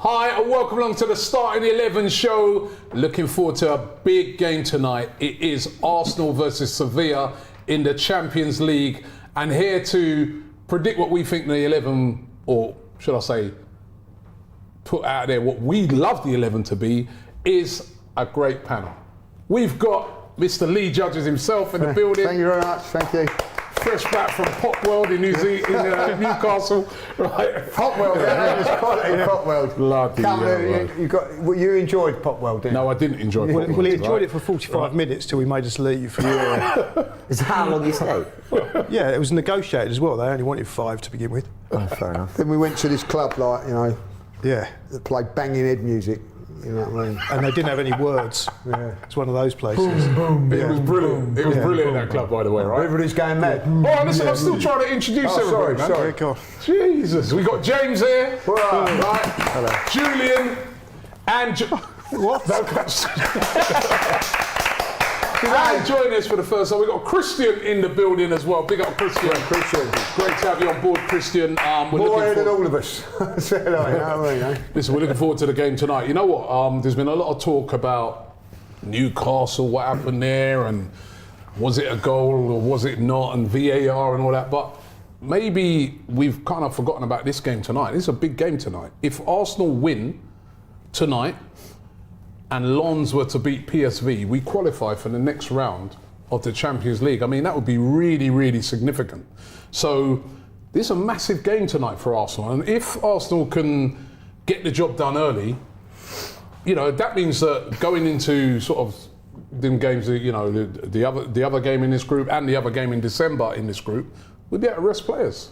Hi and welcome along to the Starting 11 show. Looking forward to a big game tonight. It is Arsenal versus Sevilla in the Champions League. And here to predict what we think the 11, or should I say, put out there what we love the 11 to be, is a great panel. We've got Mr. Lee Judges himself in the building. Thank you very much, thank you. Fresh back from Pop World in Newcastle, right? Pop World, it's quality Pop World. Bloody you enjoyed Pop World, didn't you? No, I didn't enjoy Pop World. Well, he enjoyed it for 45 minutes till we made us leave. Is that how long you stayed? Yeah, it was negotiated as well. They only wanted 5 to begin with. Oh, fair enough. Then we went to this club, like, you know, Yeah, that played banging head music. You know what I mean? and they didn't have any words. Yeah. It's one of those places. It was brilliant. It was brilliant in that club, by the way, right? Everybody's going mad. Oh, listen, I'm still trying to introduce everybody, man. Sorry. God. Jesus, we got James here, right? Hello. Julian, and What? And joining us for the first time, we got Christian in the building as well. Big up Christian. Christian. Great to have you on board, Christian. We're More looking ahead than forward. all of us. So, like, you know what I mean, eh? Listen, we're looking forward to the game tonight. You know what? There's been a lot of talk about Newcastle, what happened there, and was it a goal or was it not, and VAR and all that. But maybe we've kind of forgotten about this game tonight. This is a big game tonight. If Arsenal win tonight and Lens were to beat PSV, we qualify for the next round of the Champions League. I mean, that would be really, really significant. So this is a massive game tonight for Arsenal. And if Arsenal can get the job done early, you know, that means that going into sort of them games, you know, the other game in this group and the other game in December in this group, we'll be able to rest players.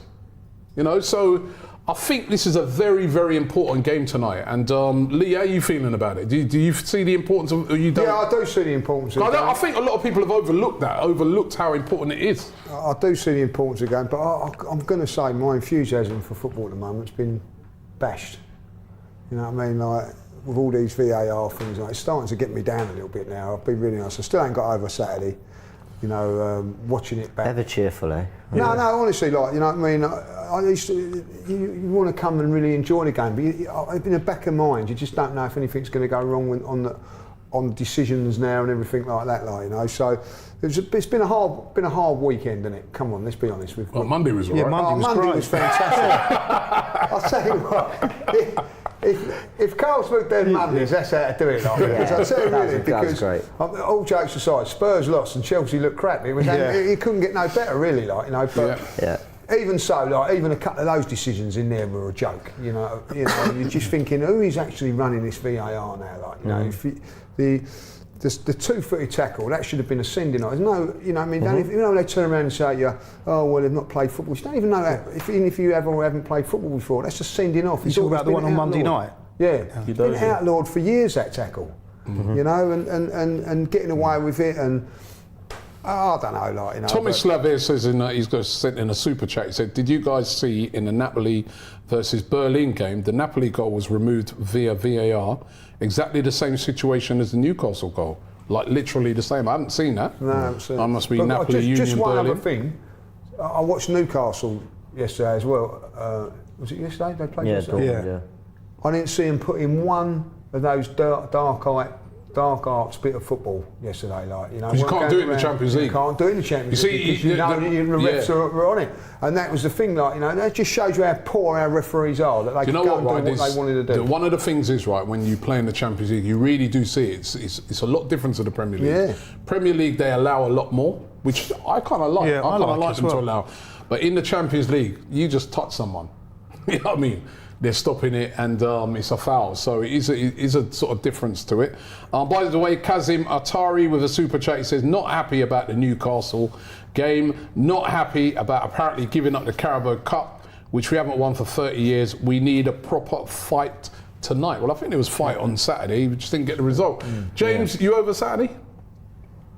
You know, so I think this is a very, very important game tonight. And Lee, how are you feeling about it? Do you see the importance of? You don't? Yeah, I do see the importance of it. I think a lot of people have overlooked how important it is. I do see the importance of the game, but I'm going to say my enthusiasm for football at the moment's been bashed. You know what I mean? Like, with all these VAR things, like, it's starting to get me down a little bit now. I'll be really honest. I still ain't got over Saturday. You know, watching it back. Ever cheerful, eh? No, honestly, like, you know what I mean? I used to, you want to come and really enjoy the game, but in the back of mind, you just don't know if anything's going to go wrong on decisions now and everything like that, like, you know. So it's been a hard weekend, isn't it? Come on, let's be honest. Well, Monday was all right. Monday was fantastic. I'll tell you what. If Carl spoke then Mondays, that's how to do it. Like, I'll tell you really, because all jokes aside, Spurs lost and Chelsea looked crap. It couldn't get no better, really, like, you know. But even so, like, even a couple of those decisions in there were a joke. You know, you're just thinking, who is actually running this VAR now? Like, you know, if the two-footed tackle, that should have been a sending. There's no, you know, I mean, you know, they turn around and say to you, oh, well, they've not played football. You don't even know that. Even if you have or haven't played football before, that's just sending off. You talk about the one on Monday night? Yeah, it's been outlawed for years, that tackle. You know, and getting away with it, and I don't know, like, you know. Tommy Slavier says he's got sent in a super chat. He said, "Did you guys see in the Napoli versus Berlin game, the Napoli goal was removed via VAR, exactly the same situation as the Newcastle goal, like literally the same." I haven't seen that. No, I haven't seen. I must be Napoli Union just one Berlin. other thing. I watched Newcastle yesterday as well. Was it yesterday they played? Yesterday? Yeah. I didn't see him put in one of those dark arts bit of football yesterday, like, you know. Because you can't do it in the Champions League. You can't do it in the Champions League because you know the refs are on it, and that was the thing, like, you know. That just shows you how poor our referees are, that they can go and do what they wanted to do. One of the things is, right, when you play in the Champions League, you really do see it. It's a lot different to the Premier League. Yeah. Premier League, they allow a lot more, which I kind of like. Yeah, I kind of like as them well. to allow. But in the Champions League, you just touch someone. You know what I mean? They're stopping it, and it's a foul. So it is a sort of difference to it. By the way, Kazim Atari with a super chat, he says, not happy about the Newcastle game, not happy about apparently giving up the Carabao Cup, which we haven't won for 30 years. We need a proper fight tonight. Well, I think there was fight on Saturday, we just didn't get the result. James, you over Saturday?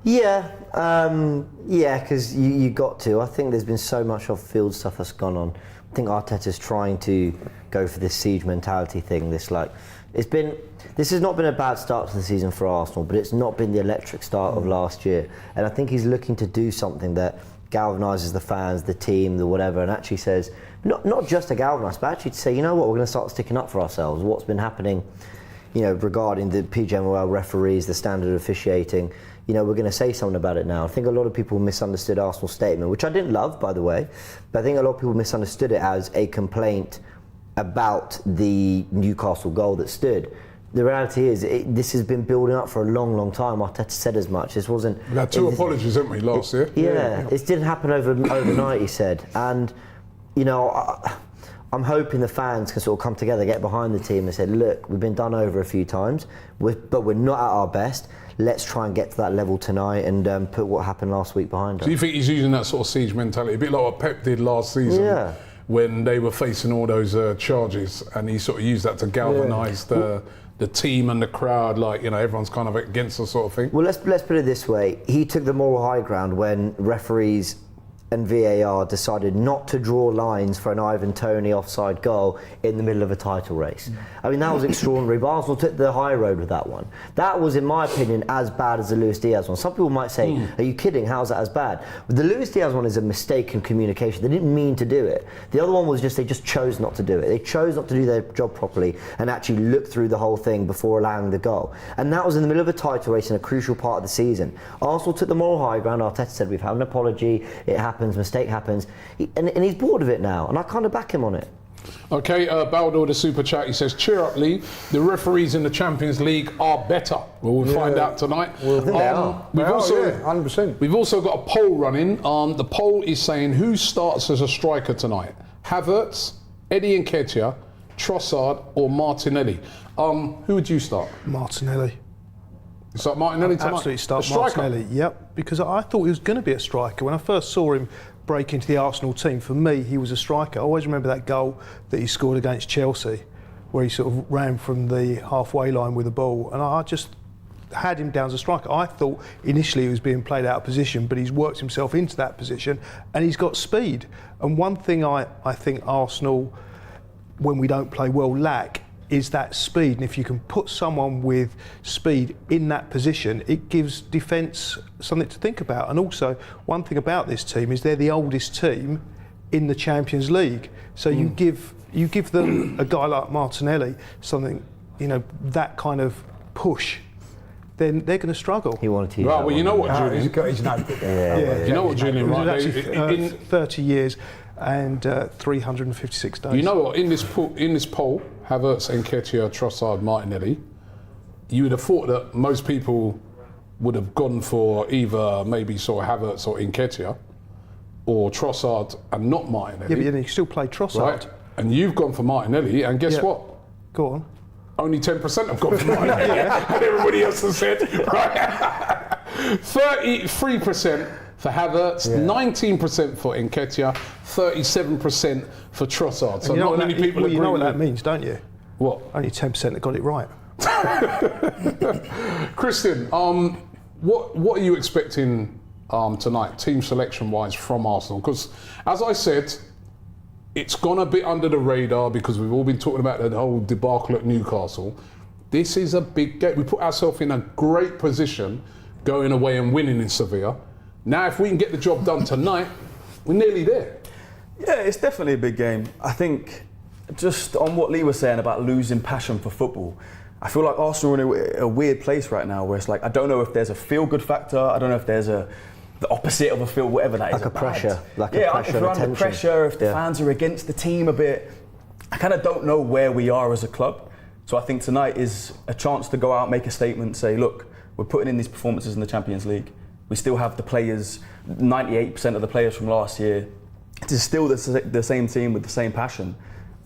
Yeah, because you got to. I think there's been so much off-field stuff that's gone on. I think Arteta's trying to go for this siege mentality thing. This has not been a bad start to the season for Arsenal, but it's not been the electric start of last year. And I think he's looking to do something that galvanises the fans, the team, the whatever, and actually says, not just to galvanise, but actually to say, you know what, we're going to start sticking up for ourselves. What's been happening, regarding the PGMOL referees, the standard of officiating, we're going to say something about it now. I think a lot of people misunderstood Arsenal's statement, which I didn't love, by the way, but I think a lot of people misunderstood it as a complaint about the Newcastle goal that stood. The reality is, this has been building up for a long, long time. Arteta said as much. This wasn't. We had 2 apologies, didn't we, last year? Yeah, it didn't happen overnight, he said. And, I'm hoping the fans can sort of come together, get behind the team and say, look, we've been done over a few times, but we're not at our best. Let's try and get to that level tonight and put what happened last week behind us. Do you think he's using that sort of siege mentality? A bit like what Pep did last season when they were facing all those charges, and he sort of used that to galvanise the team and the crowd, everyone's kind of against the sort of thing. Well, let's put it this way. He took the moral high ground when referees and VAR decided not to draw lines for an Ivan Toney offside goal in the middle of a title race. I mean, that was extraordinary, but Arsenal took the high road with that one. That was, in my opinion, as bad as the Luis Diaz one. Some people might say, are you kidding? How's that as bad? But the Luis Diaz one is a mistake in communication. They didn't mean to do it. The other one was they just chose not to do it. They chose not to do their job properly and actually look through the whole thing before allowing the goal. And that was in the middle of a title race in a crucial part of the season. Arsenal took the moral high ground. Arteta said, we've had an apology, it happens, mistake happens, and he's bored of it now, and I kind of back him on it. Okay, Baldo, the super chat, he says, cheer up, Lee. The referees in the Champions League are better. We'll find out tonight. Well, I think they are. We've also, 100%. We've also got a poll running. The poll is saying who starts as a striker tonight? Havertz, Eddie Nketiah, Trossard, or Martinelli? Who would you start? Martinelli. You start Martinelli tonight? Absolutely start Martinelli, yep. Because I thought he was going to be a striker. When I first saw him break into the Arsenal team, for me, he was a striker. I always remember that goal that he scored against Chelsea, where he sort of ran from the halfway line with the ball. And I just had him down as a striker. I thought initially he was being played out of position, but he's worked himself into that position and he's got speed. And one thing I think Arsenal, when we don't play well, lack is that speed. And if you can put someone with speed in that position, it gives defence something to think about. And also, one thing about this team is they're the oldest team in the Champions League. So you give them a guy like Martinelli something, that kind of push, then they're going to struggle. He wanted to use Right, well, you know what, Julian? He's got his note. You know what, Julian, It was right? actually 30 years and 356 days. You know what, in this poll, Havertz, Nketiah, Trossard, Martinelli, you would have thought that most people would have gone for either maybe sort of Havertz or Nketiah, or Trossard and not Martinelli. Yeah, but you can still play Trossard. Right? And you've gone for Martinelli, and guess what? Go on. Only 10% have gone for Martinelli, and everybody else has said, right? 33% for Havertz, 19% for Nketiah, 37% for Trossard. So not many people agree. You know what with that means, don't you? What? Only 10% that got it right. Christian, what are you expecting tonight, team selection-wise, from Arsenal? Because, as I said, it's gone a bit under the radar because we've all been talking about the whole debacle at Newcastle. This is a big game. We put ourselves in a great position going away and winning in Sevilla. Now, if we can get the job done tonight, we're nearly there. Yeah, it's definitely a big game. I think, just on what Lee was saying about losing passion for football, I feel like Arsenal are in a weird place right now where it's like, I don't know if there's a feel-good factor, I don't know if there's the opposite of a feel, whatever that is. Like a pressure. Like yeah, a pressure if we're and under pressure, if the fans are against the team a bit. I kind of don't know where we are as a club. So I think tonight is a chance to go out, make a statement, say, look, we're putting in these performances in the Champions League. We still have the players, 98% of the players from last year. It is still the same team with the same passion.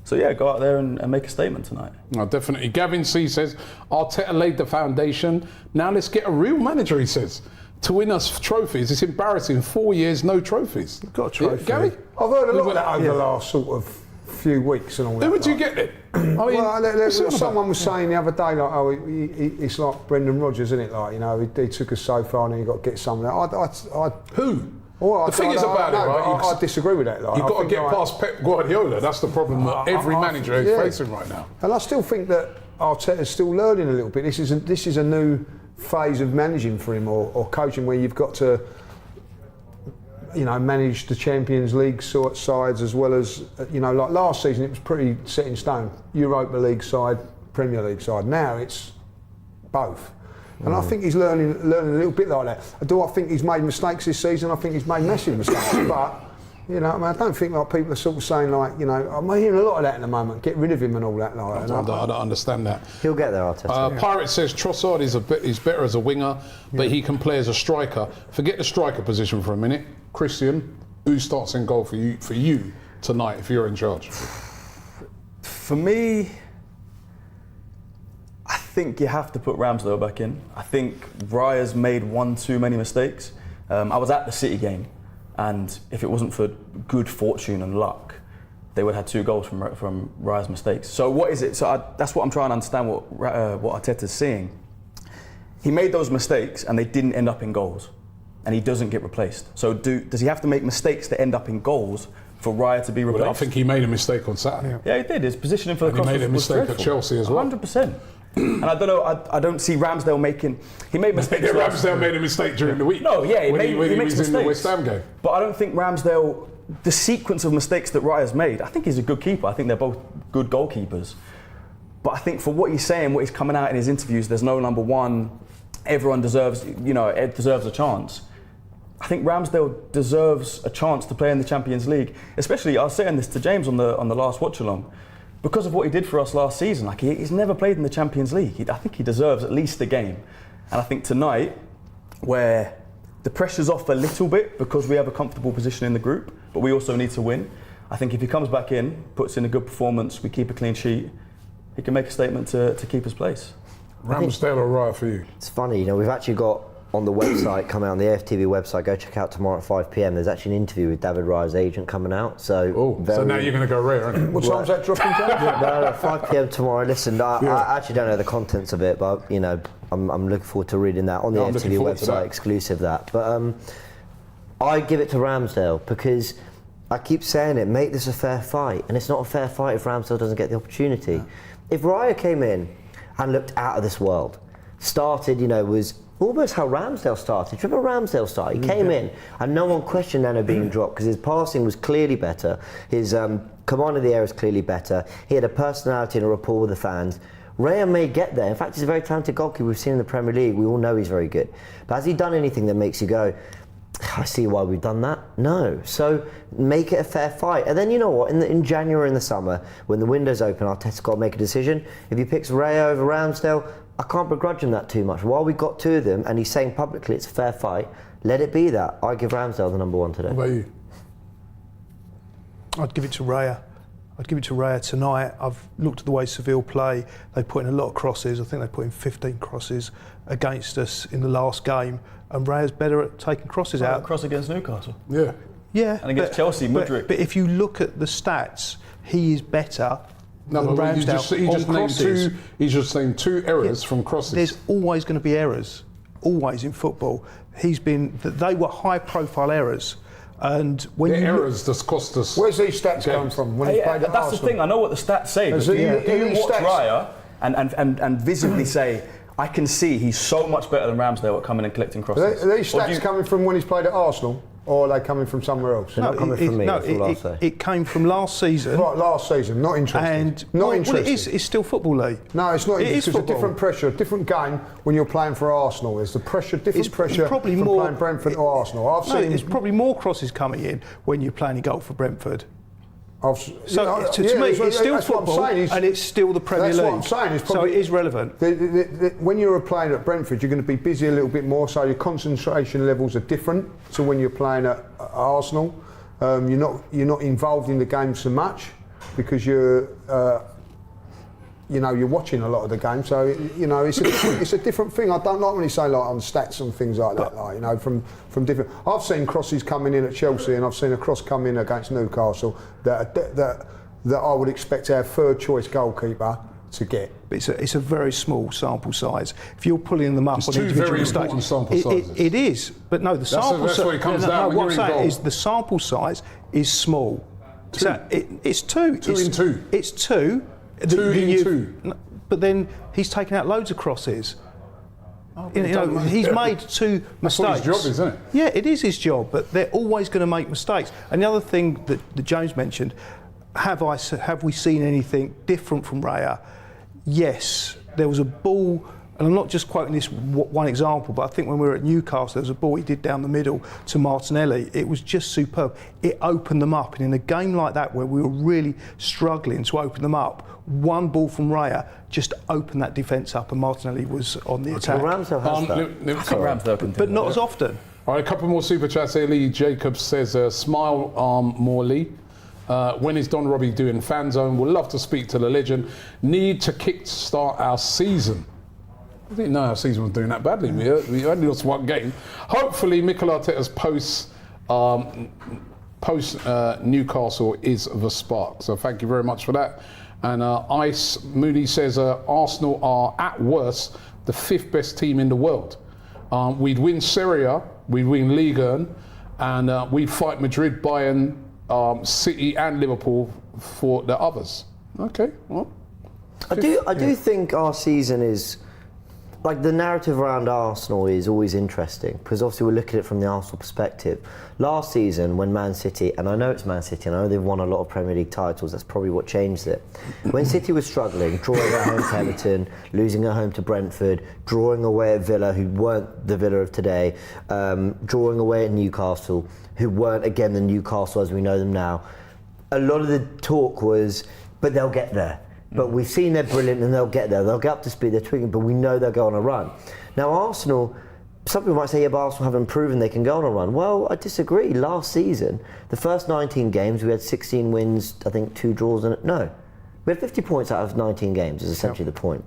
So yeah, go out there and make a statement tonight. No, definitely. Gavin C says, Arteta laid the foundation. Now let's get a real manager, he says, to win us trophies. It's embarrassing. 4 years, no trophies. We've got a trophy. Yeah, Gary? I've heard a lot of that over the last sort of few weeks and all that. Who would you get it? I mean, someone was saying the other day, like, oh, it's like Brendan Rodgers, isn't it? Like, you know, he took us so far, and then you got to get someone. Who? Well, the thing is about it, right? I disagree with that. Like, you've got to get past Pep Guardiola. That's the problem that every manager is facing right now. And I still think that Arteta's still learning a little bit. This is a new phase of managing for him or coaching where you've got to managed the Champions League sides as well as, like last season it was pretty set in stone. Europa League side, Premier League side. Now it's both. And I think he's learning a little bit like that. Do I think he's made mistakes this season? I think he's made massive mistakes. But, I don't think like people are sort of saying like, I'm hearing a lot of that at the moment. Get rid of him and all that. Like, I don't understand that. He'll get there, Arteta. Pirate says Trossard is better as a winger, but he can play as a striker. Forget the striker position for a minute. Christian, who starts in goal for you tonight if you're in charge? For me, I think you have to put Ramsdale back in. I think Raya's made one too many mistakes. I was at the City game, and if it wasn't for good fortune and luck, they would have had 2 goals from Raya's mistakes. So what is it? So that's what I'm trying to understand what Arteta's seeing. He made those mistakes and they didn't end up in goals, and he doesn't get replaced. So does he have to make mistakes to end up in goals for Raya to be replaced? Well, I think he made a mistake on Saturday. Yeah, he did. His positioning for the cross was dreadful. He made a mistake at Chelsea as well. 100%. And I don't know. I don't see Ramsdale making. He made mistakes. Ramsdale made a mistake during the week. No, yeah, when he makes was mistakes. in the West Ham game. But I don't think Ramsdale. The sequence of mistakes that Raya's made. I think he's a good keeper. I think they're both good goalkeepers. But I think for what he's saying, what he's coming out in his interviews, there's no number one. Everyone deserves, Ed deserves a chance. I think Ramsdale deserves a chance to play in the Champions League. Especially, I was saying this to James on the last watch along. Because of what he did for us last season, like he's never played in the Champions League. I think he deserves at least a game. And I think tonight, where the pressure's off a little bit because we have a comfortable position in the group, but we also need to win. I think if he comes back in, puts in a good performance, we keep a clean sheet, he can make a statement to keep his place. Ramsdale or Raya for you? It's funny, we've actually got on the website, coming out on the AFTV website, go check out tomorrow at 5 p.m. There's actually an interview with David Raya's agent coming out. So now you're going to go rare, aren't you? What time's that dropping, John? No, 5 p.m. tomorrow. Listen, I actually don't know the contents of it, but I'm looking forward to reading that on the AFTV website, exclusive that. But I give it to Ramsdale because I keep saying it, make this a fair fight, and it's not a fair fight if Ramsdale doesn't get the opportunity. No. If Raya came in and looked out of this world, started, was almost how Ramsdale started. Do you remember Ramsdale started? He came in and no one questioned Nano being dropped because his passing was clearly better. His command of the air was clearly better. He had a personality and a rapport with the fans. Raya may get there. In fact, he's a very talented goalkeeper. We've seen in the Premier League. We all know he's very good. But has he done anything that makes you go, I see why we've done that? No. So make it a fair fight. And then you know what? In January, in the summer, when the window's open, Arteta's got to make a decision. If he picks Raya over Ramsdale, I can't begrudge him that too much. While we've got 2 of them, and he's saying publicly it's a fair fight, let it be that. I give Ramsdale the number 1 today. What about you? I'd give it to Raya. I'd give it to Raya tonight. I've looked at the way Seville play. They put in a lot of crosses. I think they put in 15 crosses against us in the last game. And Raya's better at taking crosses out. Cross against Newcastle. Yeah. Yeah. And against Chelsea, Mudryk. But if you look at the stats, he is better. No, but he just named 2 errors from crosses. There's always going to be errors, always in football. They were high-profile errors, and when errors just cost us. Where's these stats come from? When he played at that's Arsenal? the thing. I know what the stats say. But do you watch Raya and visibly say, I can see he's so much better than Ramsdale at coming and collecting crosses? Are these stats coming from when he's played at Arsenal? Or are they coming from somewhere else? They're not coming from me. It came from last season. Right, last season. Not interested. Well, it's still Football League. No, it's not. It's a different pressure, a different game when you're playing for Arsenal. There's the pressure, different pressure from playing Brentford or Arsenal. There's probably more crosses coming in when you're playing a goal for Brentford. To me, it's still football, and it's still the Premier League. That's what I'm saying. So it is relevant. When you're playing at Brentford, you're going to be busy a little bit more, so your concentration levels are different to when you're playing at Arsenal. You're not involved in the game so much because you're watching a lot of the game. So it's a different thing. I don't like when you say like on stats and things like that. From different. I've seen crosses coming in at Chelsea, and I've seen a cross come in against Newcastle that I would expect our 3rd choice goalkeeper to get. But it's a very small sample size. If you're pulling them up it's on 2 individual very mistakes, important sample sizes. It is. But no, the sample size. That's what it comes down when what you're I'm in saying goal. is the sample size is small. 2. So it's 2. 2 in 2. It's 2. 2 in 2. But then he's taken out loads of crosses. He's made 2 mistakes. That's what his job is, isn't it? Yeah, it is his job, but they're always going to make mistakes. And the other thing that James mentioned, have we seen anything different from Raya? Yes, there was a ball, and I'm not just quoting this one example, but I think when we were at Newcastle, there was a ball he did down the middle to Martinelli. It was just superb. It opened them up, and in a game like that where we were really struggling to open them up, one ball from Raya just opened that defence up, and Martinelli was on the attack. Ramsdale has that. I think Ramsdale can do But not that. as often. All right, a couple more super chats here. Lee Jacobs says, smile Morley. When is Don Robbie doing FANZONE? We'd love to speak to the legend. Need to kickstart our season. I didn't know our season was doing that badly. We only lost 1 game. Hopefully, Mikel Arteta's post Newcastle is the spark. So thank you very much for that. And Ice Moody says Arsenal are at worst the 5th best team in the world. We'd win Serie A, we'd win Liga, and we'd fight Madrid, Bayern, City, and Liverpool for the others. Okay, well. I do think our season is, like, the narrative around Arsenal is always interesting, because obviously we're looking at it from the Arsenal perspective. Last season, when Man City, and I know it's Man City, and I know they've won a lot of Premier League titles, that's probably what changed it. When City was struggling, drawing at home to Everton, losing at home to Brentford, drawing away at Villa, who weren't the Villa of today, drawing away at Newcastle, who weren't, again, the Newcastle as we know them now, a lot of the talk was, but they'll get there. But we've seen they're brilliant and they'll get there. They'll get up to speed, they're tweaking, but we know they'll go on a run. Now Arsenal, some people might say, yeah, but Arsenal haven't proven they can go on a run. Well, I disagree. Last season, the first 19 games, we had 16 wins, I think 2 draws, and no. We had 50 points out of 19 games, is essentially the point.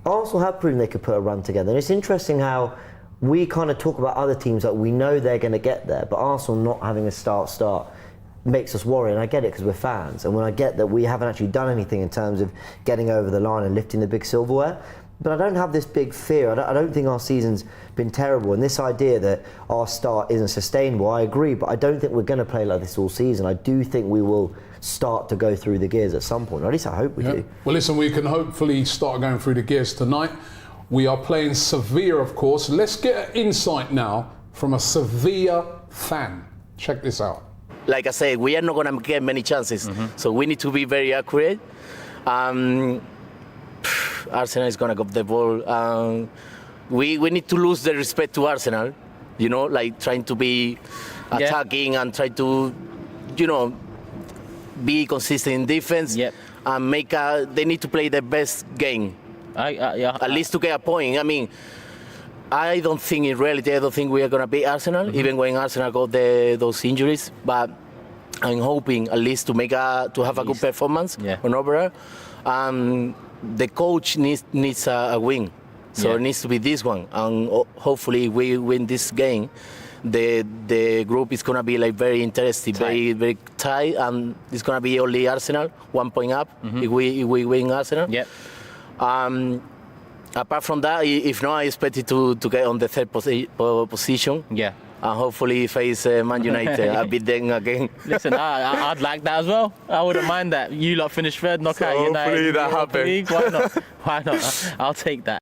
Arsenal have proven they could put a run together. And it's interesting how we kind of talk about other teams that we know they're going to get there, but Arsenal not having a start makes us worry, and I get it because we're fans, and when I get that we haven't actually done anything in terms of getting over the line and lifting the big silverware, but I don't have this big fear. I don't think our season's been terrible, and this idea that our start isn't sustainable, I agree, but I don't think we're going to play like this all season. I do think we will start to go through the gears at some point, or at least I hope we do. Well, listen, we can hopefully start going through the gears tonight. We are playing Sevilla, of course. Let's get an insight now from a Sevilla fan. Check this out. Like I said, we are not going to get many chances, so we need to be very accurate. Arsenal is going to get the ball. We need to lose the respect to Arsenal, like trying to be attacking and try to, be consistent in defense and they need to play their best game. At least to get a point. I mean, I don't think in reality, I don't think we are going to beat Arsenal, even when Arsenal got those injuries. But I'm hoping at least to have a good performance on overall. The coach needs a win, so it needs to be this one. And hopefully, we win this game. The group is going to be like very interesting, very very tight, and it's going to be only Arsenal 1 point up if we win Arsenal. Apart from that, if not, I expect it to get on the 3rd position. And hopefully face Man United. I'll beat them again. Listen, I'd like that as well. I wouldn't mind that. You lot finish 3rd, knock out United. Hopefully that happens. Why not? Why not? I'll take that.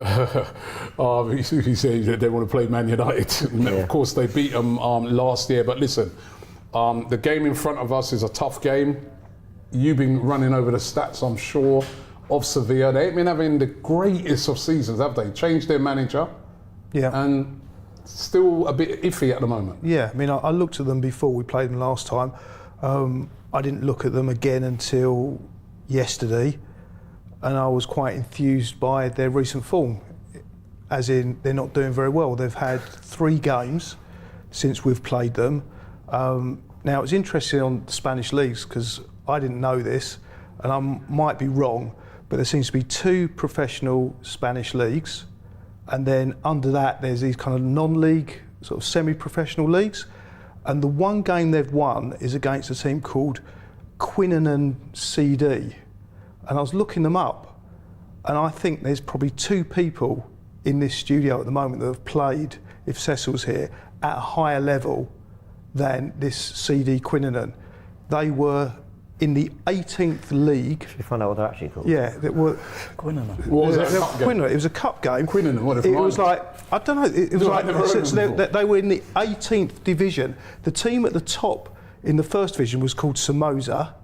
He said that they want to play Man United. Of course, they beat them last year. But listen, the game in front of us is a tough game. You've been running over the stats, I'm sure, of Sevilla. They ain't been having the greatest of seasons, have they? Changed their manager. And still a bit iffy at the moment. I mean, I looked at them before we played them last time. I didn't look at them again until yesterday, and I was quite enthused by their recent form, as in they're not doing very well. They've had 3 games since we've played them. Now, it's interesting on the Spanish leagues, because I didn't know this, and I might be wrong, but there seems to be 2 professional Spanish leagues, and then under that there's these kind of non-league, sort of semi-professional leagues, and the one game they've won is against a team called Quinnan CD, and I was looking them up, and I think there's probably 2 people in this studio at the moment that have played, if Cecil's here, at a higher level than this CD Quinnan. They were in the 18th league. Should we find out what they're actually called? Yeah, that were. What was that? Cup game? It was a cup game. Quinnan, what if It was like, I don't know, it was No, like, I've never heard of them before. they were in the 18th division. The team at the top in the first division was called Somoza,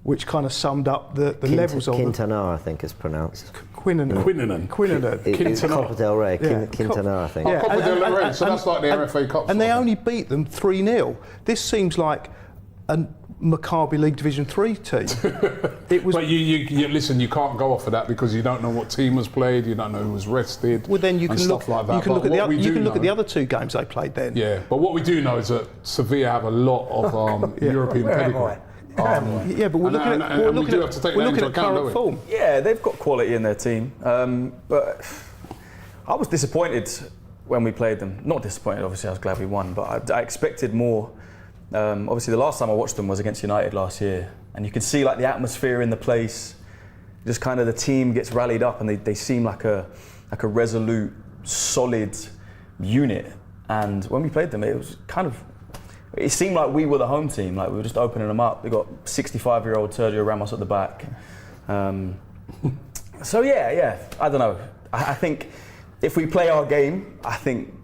which kind of summed up the levels of them. Quintana, I think it's pronounced. Quinnan. It's Copa del Rey, Quintana, I think. Oh, Copa del Rey, so that's like the FA Cup. And they only beat them 3-0. This seems like a Maccabi League Division 3 team. It was. But you listen, you can't go off of that because you don't know what team was played, you don't know who was rested. Well, then you and can stuff look. like that. You can But look at what the other 2 games they played then. Yeah, but what we do know is that Sevilla have a lot of European pedigree. Yeah, but we're looking at current form. Yeah, they've got quality in their team, but I was disappointed when we played them. Not disappointed, obviously, I was glad we won, but I expected more. Obviously, the last time I watched them was against United last year, and you can see like the atmosphere in the place, just kind of the team gets rallied up, and they seem like a resolute, solid unit. And when we played them, it seemed like we were the home team, like we were just opening them up. They got 65-year-old Sergio Ramos at the back. So yeah, I don't know. I think if we play our game, I think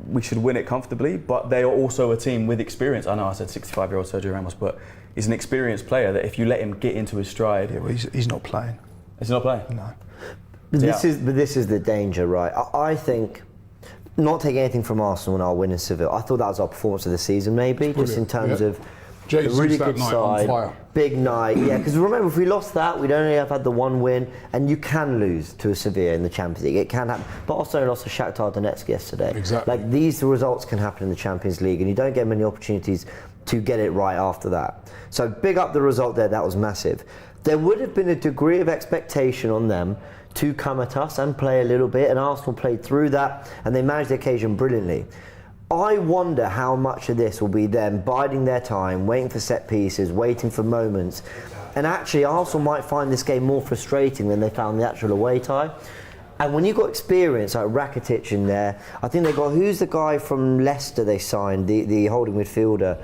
we should win it comfortably, but they are also a team with experience. I know I said 65-year-old Sergio Ramos, but he's an experienced player that if you let him get into his stride... Yeah, well, he's not playing. Is he not playing? No. But this is the danger, right? I think, not taking anything from Arsenal and our win in Seville, I thought that was our performance of the season, maybe, just in terms of a really good side, big night. Yeah, because remember, if we lost that, we'd only have had the 1 win, and you can lose to a Sevilla in the Champions League. It can happen. But also lost to Shakhtar Donetsk yesterday. Exactly. Like, these results can happen in the Champions League, and you don't get many opportunities to get it right after that. So big up the result there. That was massive. There would have been a degree of expectation on them to come at us and play a little bit, and Arsenal played through that, and they managed the occasion brilliantly. I wonder how much of this will be them biding their time, waiting for set pieces, waiting for moments. And actually, Arsenal might find this game more frustrating than they found the actual away tie. And when you've got experience like Rakitic in there, I think they got, who's the guy from Leicester they signed, the holding midfielder?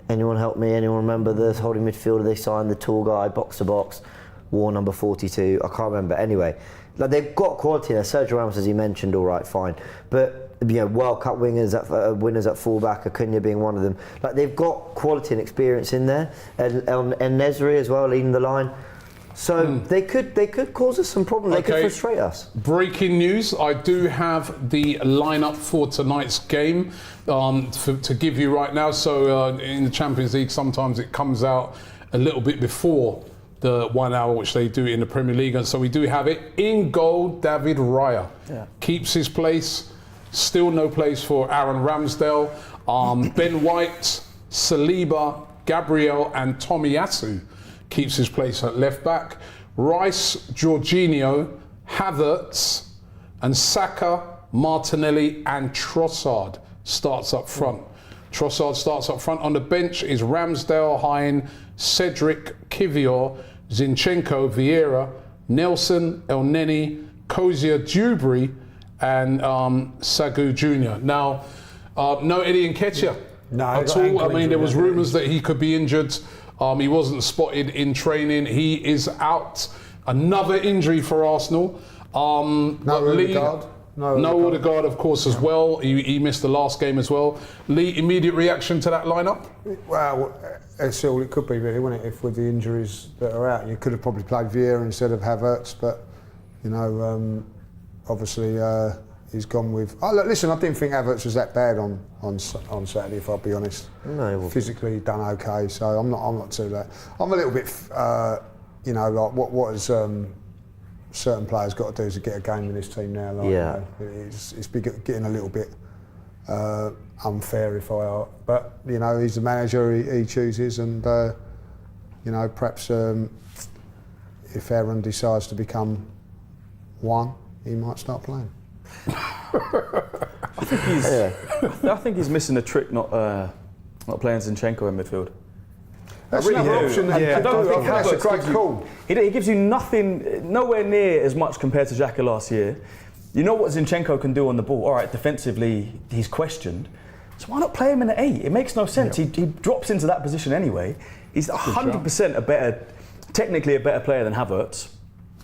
Anyone help me? Anyone remember the holding midfielder they signed, the tall guy, box to box, wore number 42? I can't remember. Anyway, like, they've got quality there. Sergio Ramos, as you mentioned, all right, fine. But World Cup winners at fullback, Acuna being one of them. Like, they've got quality and experience in there. And Nesri as well, leading the line. So they could cause us some problems. They could frustrate us. Breaking news: I do have the lineup for tonight's game to give you right now. So in the Champions League, sometimes it comes out a little bit before the 1 hour, which they do in the Premier League. And so we do have it. In goal, David Raya keeps his place. Still no place for Aaron Ramsdale. Ben White, Saliba, Gabriel and Tomiyasu keeps his place at left back. Rice, Jorginho, Havertz and Saka, Martinelli and Trossard starts up front. Trossard starts up front. On the bench is Ramsdale, Hine, Cedric, Kivior, Zinchenko, Vieira, Nelson, Elneny, Kozia, Dewberry and Sagu Jr. Now, no Eddie Nketiah at all. I mean, there was rumours that he could be injured. He wasn't spotted in training. He is out. Another injury for Arsenal. No Odegaard. No Odegaard, of course, as well. He missed the last game as well. Lee, immediate reaction to that lineup? Well, that's all it could be, really, wouldn't it? If with the injuries that are out, you could have probably played Vieira instead of Havertz, but obviously he's gone with. Oh, look, listen, I didn't think Havertz was that bad on Saturday, if I'll be honest. No, physically done okay, so I'm not too bad. I'm a little bit, like what has certain players got to do to get a game in this team now. Like, it's getting a little bit unfair, but he's the manager, he chooses, and perhaps if Aaron decides to become one, he might start playing. I think he's missing a trick not playing Zinchenko in midfield. That's another option. I don't think that's a Havertz great call. He gives you nothing, nowhere near as much compared to Xhaka last year. You know what Zinchenko can do on the ball. All right, defensively he's questioned, So why not play him in the 8? It makes no sense. He drops into that position anyway. He's 100% technically a better player than Havertz.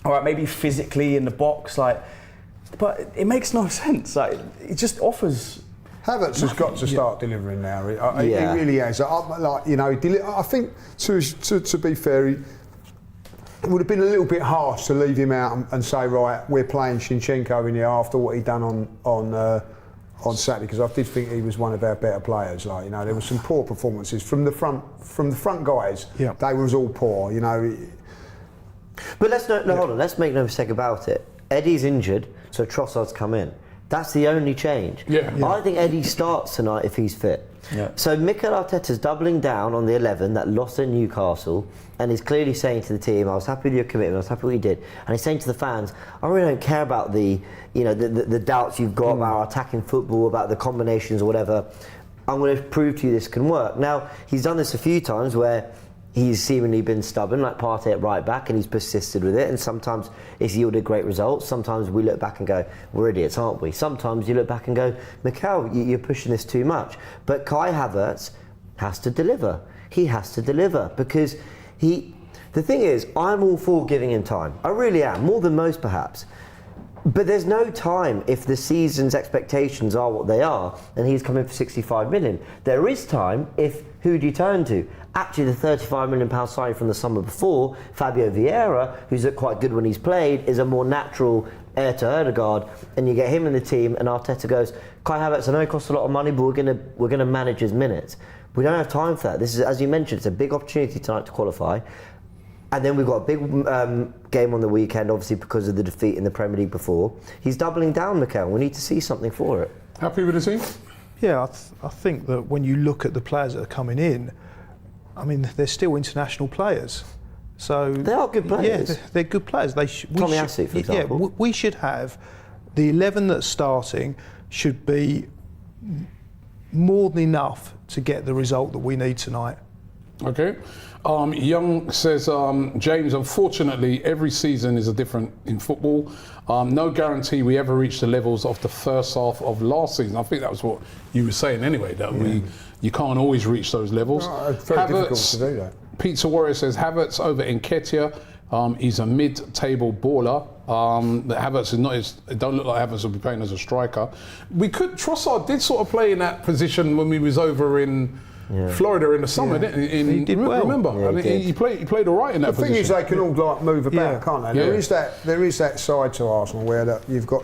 All right, maybe physically in the box, but it makes no sense. It just offers. Havertz has got to start delivering now. He really has. I think to be fair, it would have been a little bit harsh to leave him out and say, right, we're playing Zinchenko in here after what he'd done on Saturday, because I did think he was one of our better players. There were some poor performances from the front guys. Yeah. They was all poor. But hold on. Let's make no mistake about it. Eddie's injured, so Trossard's come in. That's the only change. I think Eddie starts tonight if he's fit. So Mikel Arteta's doubling down on the 11 that lost at Newcastle, and he's clearly saying to the team, I was happy with your commitment, I was happy with what you did. And he's saying to the fans, I really don't care about the doubts you've got about our attacking football, about the combinations or whatever. I'm going to prove to you this can work. Now, he's done this a few times where he's seemingly been stubborn, like Partey at right back, and he's persisted with it, and sometimes it's yielded great results. Sometimes we look back and go, we're idiots, aren't we? Sometimes you look back and go, Mikel, you're pushing this too much. But Kai Havertz has to deliver. He has to deliver, because the thing is, I'm all for giving him time. I really am, more than most perhaps. But there's no time if the season's expectations are what they are, and he's coming for 65 million. There is time if, who do you turn to? Actually, the £35 million signing from the summer before, Fabio Vieira, who's quite good when he's played, is a more natural heir to Ødegaard, and you get him in the team, and Arteta goes, Kai Havertz, I know it costs a lot of money, but we're gonna manage his minutes. We don't have time for that. This is, as you mentioned, it's a big opportunity tonight to qualify. And then we've got a big game on the weekend, obviously because of the defeat in the Premier League before. He's doubling down, Mikel. We need to see something for it. Happy with the team? Yeah, I think that when you look at the players that are coming in, I mean, they're still international players. So they are good players. Yeah, they're good players. Tomiyasu, for example. Yeah, we should have the 11 that's starting should be more than enough to get the result that we need tonight. Okay. Young says, James, unfortunately, every season is a different in football. No guarantee we ever reach the levels of the first half of last season. I think that was what you were saying anyway, that you can't always reach those levels. No, it's very difficult to do that. Pizza Warrior says, Havertz over Nketiah. He's a mid-table baller. Havertz is not. It don't look like Havertz will be playing as a striker. Trossard did sort of play in that position when we was over in Florida in the summer, didn't he? He did well. Remember, he played all right in that position. The thing is, they can all move about, can't they? Yeah. There is that side to Arsenal where you've got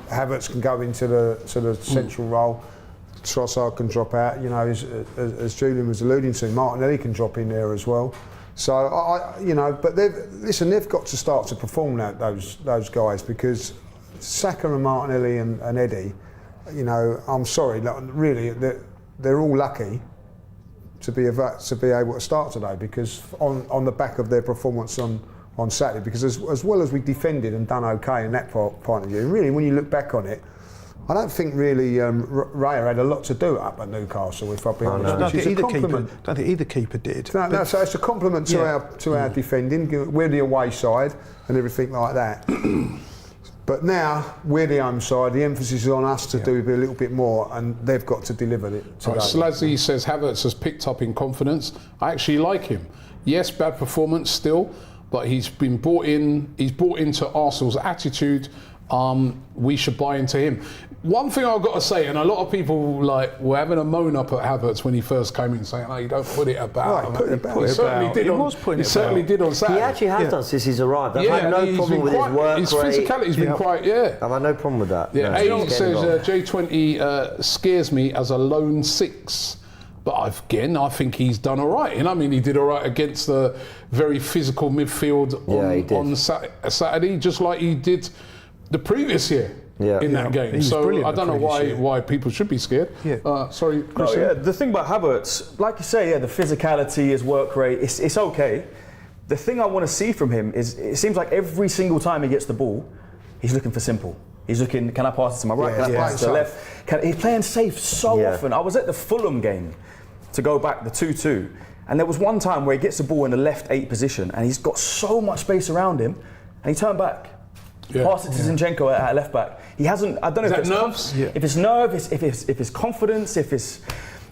Havertz can go into the central role. Trossard can drop out. As Julian was alluding to, Martinelli can drop in there as well. So but they've got to start to perform those guys, because Saka and Martinelli and Eddie, I'm sorry, really, they're all lucky to be able to start today, because on the back of their performance on Saturday, because as well as we defended and done okay in that point of view, really when you look back on it, I don't think really Raya had a lot to do up at Newcastle, if I'll be honest. I don't think either keeper did. No, so it's a compliment to our defending. We're the away side and everything like that. But now we're the home side. The emphasis is on us to do a little bit more, and they've got to deliver it today. Slazzy says Havertz has picked up in confidence. I actually like him. Yes, bad performance still, but he's been brought in. He's brought into Arsenal's attitude. We should buy into him. One thing I've got to say, and a lot of people were having a moan up at Havertz when he first came in, saying, "Oh, you don't put it about." He certainly did on Saturday. He actually has done since he's arrived. I've had no problem with his work rate. His physicality's been quite. I've had no problem with that. Yeah, Aiden says J20 scares me as a lone six. But again, I think he's done all right. And I mean, he did all right against the very physical midfield on Saturday, just like he did the previous year in that game. So I don't know why people should be scared. Sorry, Chris. The thing about Havertz, like you say, the physicality, his work rate, it's okay. The thing I want to see from him is, it seems like every single time he gets the ball, he's looking for simple. He's looking, can I pass it to my right? Can I pass it to the left? He's playing safe so often. I was at the Fulham game to go back, the 2-2, and there was one time where he gets the ball in the left 8 position, and he's got so much space around him, and he turned back. Pass it to Zinchenko at left back. He hasn't. I don't know if it's nerves. If it's nerves, if it's confidence, if it's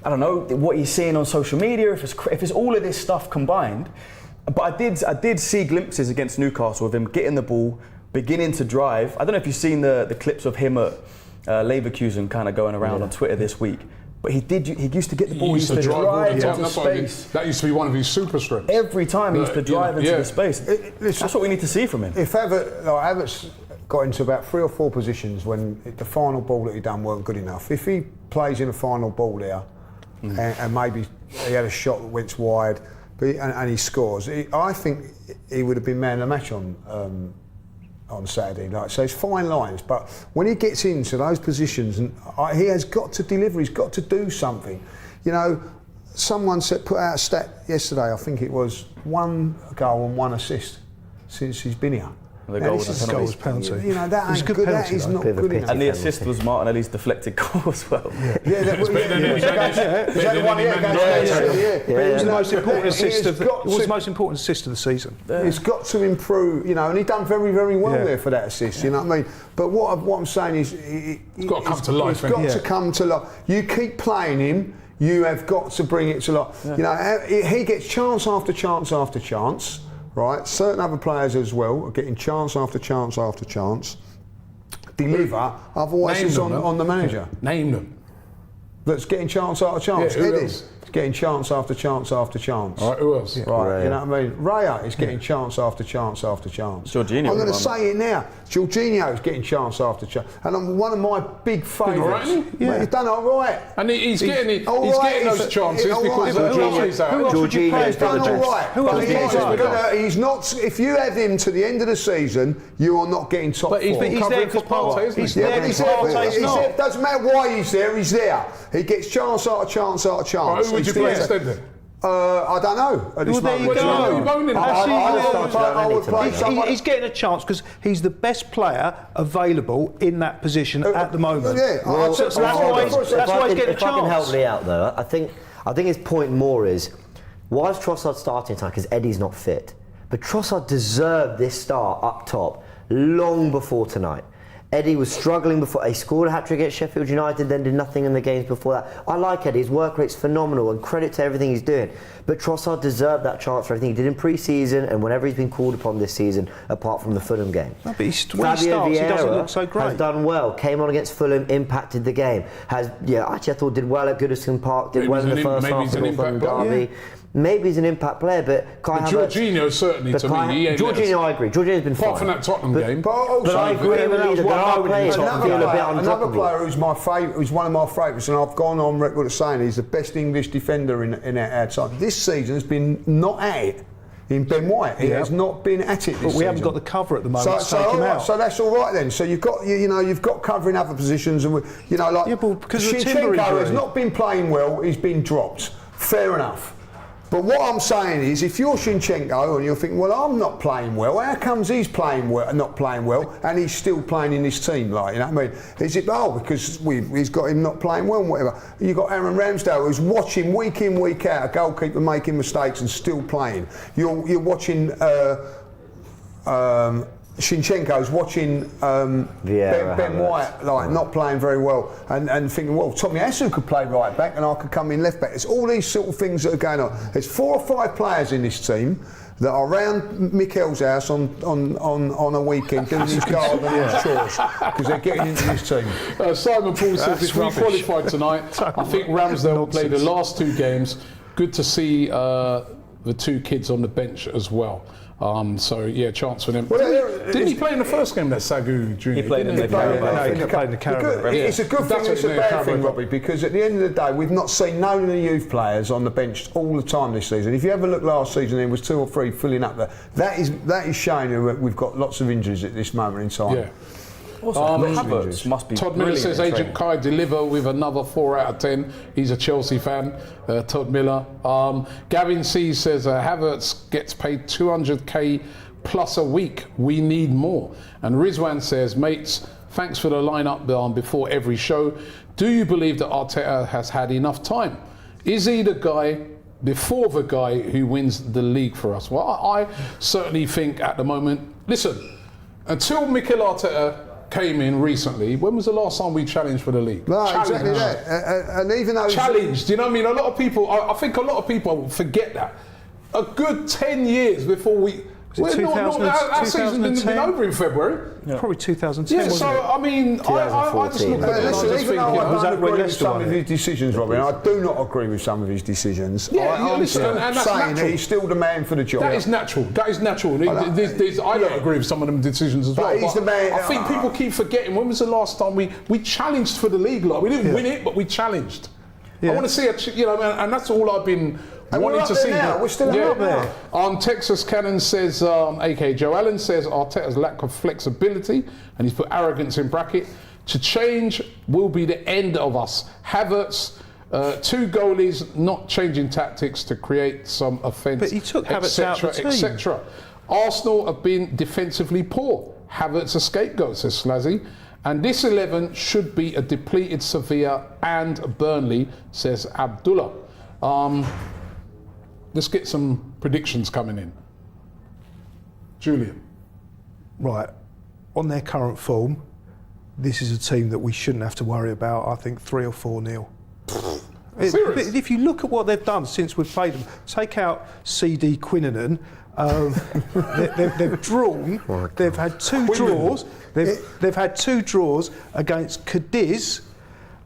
I don't know what he's seeing on social media. If it's all of this stuff combined. But I did see glimpses against Newcastle of him getting the ball, beginning to drive. I don't know if you've seen the clips of him at Leverkusen kind of going around on Twitter this week. But he used to get the ball, he used to drive into space. That used to be one of his super strengths. Every time he used to drive into the space. That's what we need to see from him. If Havertz got into about 3 or 4 positions when the final ball that he done weren't good enough, if he plays in a final ball there and maybe he had a shot that went wide and he scores, I think he would have been man of the match on Saturday night. So it's fine lines, but when he gets into those positions, and he has got to deliver, he's got to do something. You know, someone put out a stat yesterday, I think it was 1 goal and 1 assist since he's been here. The goal was penalty. You know, that ain't good, that is not good enough. And the assist was Martinelli's deflected goal as well. That was the one. It was the most important assist of the season. It's got to improve, you know, and he done very, very well there for that assist. You know what I mean? But what I'm saying is, it's got to come to life. It's got to come to life. You keep playing him. You have got to bring it to life. You know, he gets chance after chance after chance. Right, certain other players as well are getting chance after chance after chance. Deliver, otherwise it's on the manager. Name them. That's getting chance after chance. Yeah, Eddie's getting chance after chance after chance. All right, who else? Right, you know what I mean? Raya is getting chance after chance after chance. Jorginho. I'm going to say it now. Jorginho is getting chance after chance, and one of my big favourites. He's done all right, and he's getting those chances because Jorginho's out. Jorginho's done all right, but he's not. If you have him to the end of the season, you are not getting top 4. But he's there because Partey, isn't he? It doesn't matter why he's there. He's there. He gets chance after chance after chance. Who would you play instead then? I don't know. At this there you go. He's getting a chance because he's the best player available in that position at the moment. Yeah, that's why he's getting a chance. If I can help Lee out though, I think his point more is, why is Trossard starting tonight? Because Eddie's not fit. But Trossard deserved this start up top long before tonight. Eddie was struggling before. He scored a hat-trick against Sheffield United, then did nothing in the games before that. I like Eddie. His work rate's phenomenal, and credit to everything he's doing. But Trossard deserved that chance for everything he did in pre-season and whenever he's been called upon this season, apart from the Fulham game. No, but Fabio Vieira he doesn't look so great. Has done well. Came on against Fulham, impacted the game. Actually, I thought did well at Goodison Park. Did well in the first half of the Fulham derby. Maybe he's an impact player, but Jorginho certainly to me. Jorginho, I agree. Jorginho's been fine. Apart from that Tottenham game. But I agree with you that there are players that feel a bit undroppable. Another player who's my favourite, who's one of my favourites, and I've gone on record as saying he's the best English defender in our side. This season has been not at it. In Ben White, he has not been at it this season. But we haven't got the cover at the moment to take him out. So that's all right then. So you've got cover in other positions, and because Zinchenko has not been playing well. He's been dropped. Fair enough. But what I'm saying is, if you're Zinchenko and you're thinking, well, I'm not playing well, how comes he's not playing well, and he's still playing in this team? Like, you know what I mean? Is it because he's got him not playing well and whatever? You've got Aaron Ramsdale who's watching week in, week out, a goalkeeper making mistakes and still playing. You're watching Zinchenko's watching Ben White not playing very well and thinking, well, Tommy Asu could play right back and I could come in left back. It's all these sort of things that are going on. There's 4 or 5 players in this team that are around Mikel's house on a weekend doing his garden and his chores because they're getting into this team. Simon Paul says if we qualified tonight, I think Ramsdale will play the last 2 games. Good to see the 2 kids on the bench as well. Chance for them. Didn't he play in the first game, that Sagu Junior? He played in the Carabao. It's a good thing, it's a bad thing, Robbie, because at the end of the day, we've not seen none of the youth players on the bench all the time this season. If you ever look last season, there was 2 or 3 filling up there. That is showing that we've got lots of injuries at this moment in time. Yeah. Havertz must be. Todd Miller says Agent Kai deliver with another 4 out of 10. He's a Chelsea fan, Todd Miller. Gavin C says Havertz gets paid 200k plus a week. We need more. And Rizwan says, mates, thanks for the lineup before every show. Do you believe that Arteta has had enough time? Is he the guy before the guy who wins the league for us? Well, I certainly think at the moment. Listen. until Mikel Arteta came in recently, when was the last time we challenged for the league? No, Challenged. exactly that. And even though Challenged, you know what I mean? A lot of people, I think a lot of people forget that. A good 10 years before we... Our season's been over in February. Yeah. Probably 2010, Yeah, so, I mean, I just look at it and I just even think, though I was that don't when agree with Leicester some won of it? his decisions, Robin, I do not agree with some of his decisions. Yeah, I'm listen, and that's saying natural. that he's still the man for the job. That is natural. That is natural. I don't agree with some of them decisions as But well. he's the man- I think people keep forgetting, when was the last time we challenged for the league? Like, we didn't win it, but we challenged. I want to see and that's all I've been And wanting we're up to there see. now. We're still up there. Texas Cannon says, aka Joe Allen says, Arteta's lack of flexibility, and he's put arrogance in bracket, to change will be the end of us. Havertz, 2 goalies not changing tactics to create some offence. But he took Havertz out of the team. etc. Arsenal have been defensively poor. Havertz a scapegoat, says Slazzy. And this 11 should be a depleted Sevilla and Burnley, says Abdullah. Let's get some predictions coming in. Julian. Right, on their current form, this is a team that we shouldn't have to worry about. I think 3 or 4-0. Serious? If you look at what they've done since we've played them, take out CD Quinnanen, they've drawn. They've had 2 draws. They've had 2 draws against Cadiz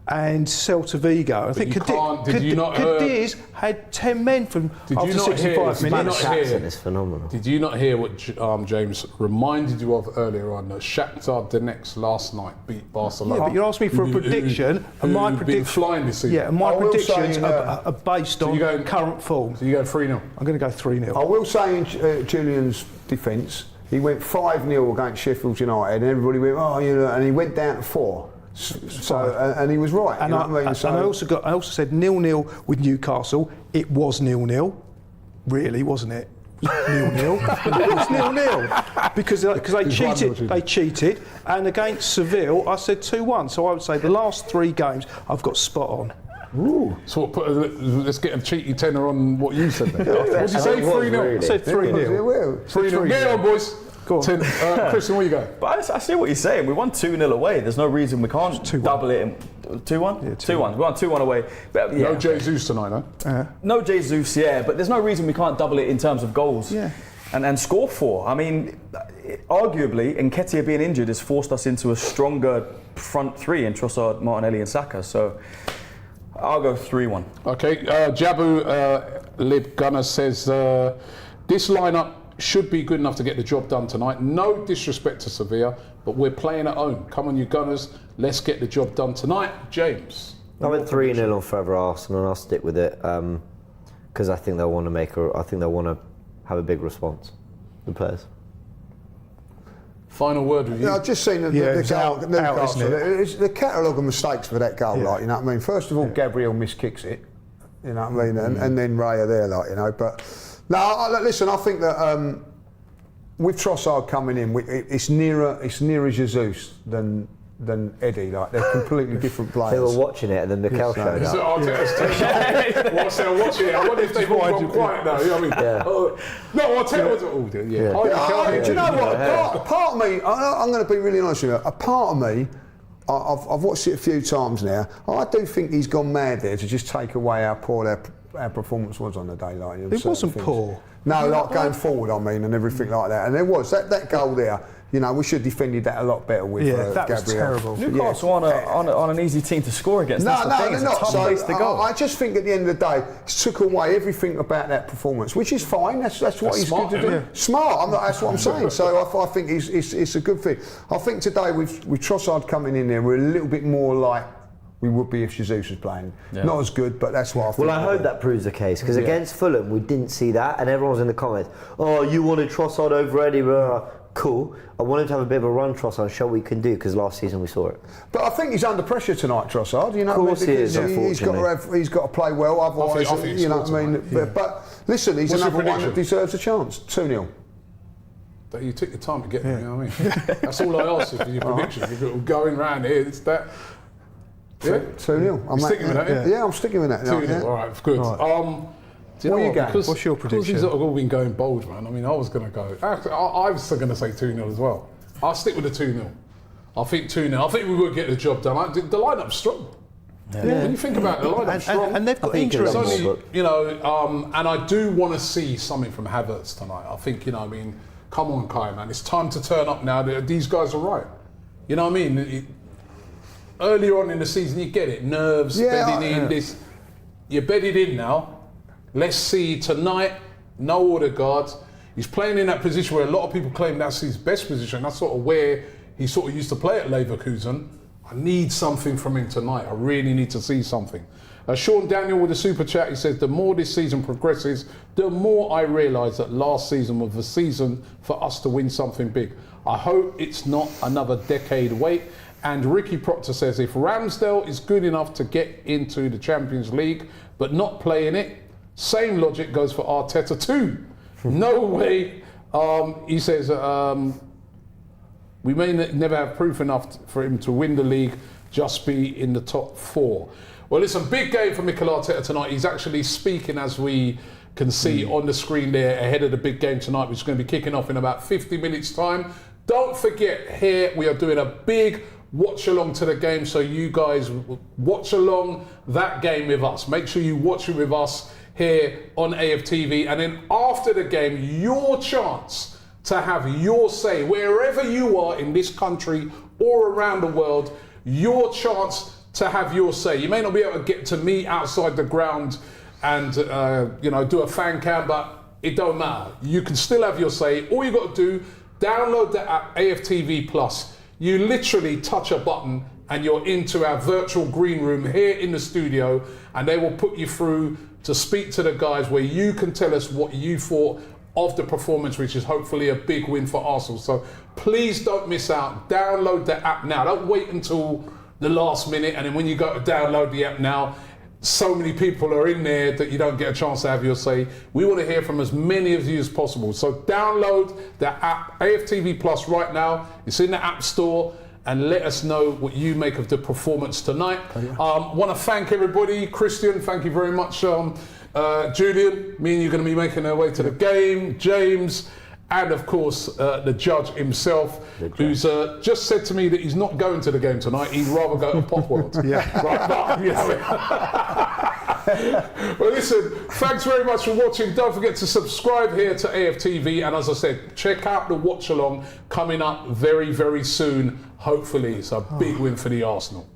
and Celta Vigo. I think Cadiz had 10 men from after 65 minutes. It's phenomenal. Did you not hear what James reminded you of earlier on? That Shakhtar Donetsk last night beat Barcelona. Yeah, but you asked me for a prediction, and my prediction flying this season. Yeah, and my I will predictions say, are based on current form. So you go 3-0. I'm going to go 3-0. I will say in Julian's defence, he went 5-0 against Sheffield United, and everybody went, and he went down to 4. So and he was right. And I also said 0-0 with Newcastle. It was 0-0, really, wasn't it? 0-0. It was 0-0 because they cheated. They cheated, and against Seville, I said 2-1. So I would say the last 3 games I've got spot on. Ooh. So let's get a cheeky tenor on what you said then. What did you say? 3-0. I said 3-0. 3-0. Get on, boys. Christian, where you go? But I see what you're saying. We won 2-0 away. There's no reason we can't double it. 2-1? Yeah, 2-1. We won 2-1 away. But, no Jesus tonight, no? No Jesus, but there's no reason we can't double it in terms of goals and score 4. I mean, arguably, Nketiah being injured has forced us into a stronger front 3 in Trossard, Martinelli and Saka. So I'll go 3-1. Okay, Jabu Lib Gunner says, this lineup should be good enough to get the job done tonight. No disrespect to Sevilla, but we're playing at home. Come on, you Gunners, let's get the job done tonight. James. I went 3-0 on forever Arsenal, and I'll stick with it because I think they'll want to have a big response, the players. Final word with you. Yeah, I've just seen the the catalogue of mistakes for that goal, like, you know what I mean? First of all, Gabriel miskicks it, you know what I mean? And then Raya there, like, you know, but no, listen, I think that with Trossard coming in, it's nearer Jesus than Eddie. Like, they're completely different players. They were watching it, and then Mikel showed up. Whilst they're watching it, I wonder if they've all gone quiet now. You know what I mean? No, I'll tell you what. Do you know what? Part of me, I'm going to be really honest with you. A part of me, I've watched it a few times now. I do think he's gone mad there to just take away how poor our performance was on the day. Like, it wasn't poor. No, like going forward, I mean, and everything like that. And there was that goal there. You know, we should have defended that a lot better with that Gabriel. was terrible. Newcastle on an easy team to score against. No, they're not. So I just think at the end of the day, it took away everything about that performance, which is fine. That's what he's good to do. Yeah. Smart. That's what I'm saying. So I think it's a good thing. I think today with Trossard coming in there, we're a little bit more like we would be if Jesus was playing. Yeah. Not as good, but that's what I think. Well, I hope that proves the case, because against Fulham, we didn't see that, and everyone was in the comments, oh, you wanted Trossard over Eddie, cool. I wanted to have a bit of a run, Trossard, and show what we can do, because last season we saw it. But I think he's under pressure tonight, Trossard. You know, of course he is. He's got to play well, otherwise, you know what I mean. But listen, he's another one that deserves a chance. 2-0. You took your time to get there, you know what I mean? That's all I asked you for your predictions. You're going round here, it's that. Yeah? 2-0. I'm sticking with that, yeah, I'm sticking with that. 2-0, all right, good. Right. What are you going? What's your prediction? Because these have all been going bold, man. I mean, I was going to go. Actually, I was going to say 2-0 as well. I'll stick with the 2-0. I think 2-0. I think we will get the job done. The lineup's strong. Yeah. When you think about it, the lineup's strong. And they've got injuries. You know, and I do want to see something from Havertz tonight. I think, you know, I mean, come on, Kai, man. It's time to turn up now. These guys are right. You know what I mean? Earlier on in the season, you get it. Nerves, bedding in, this. You're bedded in now. Let's see tonight, no Odegaard. He's playing in that position where a lot of people claim that's his best position. That's sort of where he sort of used to play at Leverkusen. I need something from him tonight. I really need to see something. Sean Daniel with a super chat, he says, the more this season progresses, the more I realise that last season was the season for us to win something big. I hope it's not another decade wait. And Ricky Proctor says, if Ramsdale is good enough to get into the Champions League, but not play in it, same logic goes for Arteta too. No way. He says, we may never have proof enough for him to win the league, just be in the top 4. Well, listen, big game for Mikel Arteta tonight. He's actually speaking, as we can see on the screen there, ahead of the big game tonight, which is going to be kicking off in about 50 minutes' time. Don't forget, here we are doing a big watch along to the game, so you guys watch along that game with us. Make sure you watch it with us here on AFTV, and then after the game, your chance to have your say, wherever you are in this country or around the world, your chance to have your say. You may not be able to get to me outside the ground and you know, do a fan cam, but it don't matter. You can still have your say. All you got to do, download the app AFTV Plus. You literally touch a button and you're into our virtual green room here in the studio, and they will put you through to speak to the guys where you can tell us what you thought of the performance, which is hopefully a big win for Arsenal. So please don't miss out. Download the app now. Don't wait until the last minute, and then when you go to download the app now, so many people are in there that you don't get a chance to have your say. We want to hear from as many of you as possible. So download the app AFTV Plus right now. It's in the App Store, and let us know what you make of the performance tonight. Want to thank everybody. Christian, thank you very much. Julian, me and you are going to be making our way to the game. James, and of course the judge himself, who's just said to me that he's not going to the game tonight. He'd rather go to Pop World. Right, but, you know. Well, listen, thanks very much for watching. Don't forget to subscribe here to AFTV, and as I said, check out the watch along coming up very, very soon. Hopefully, it's a big win for the Arsenal.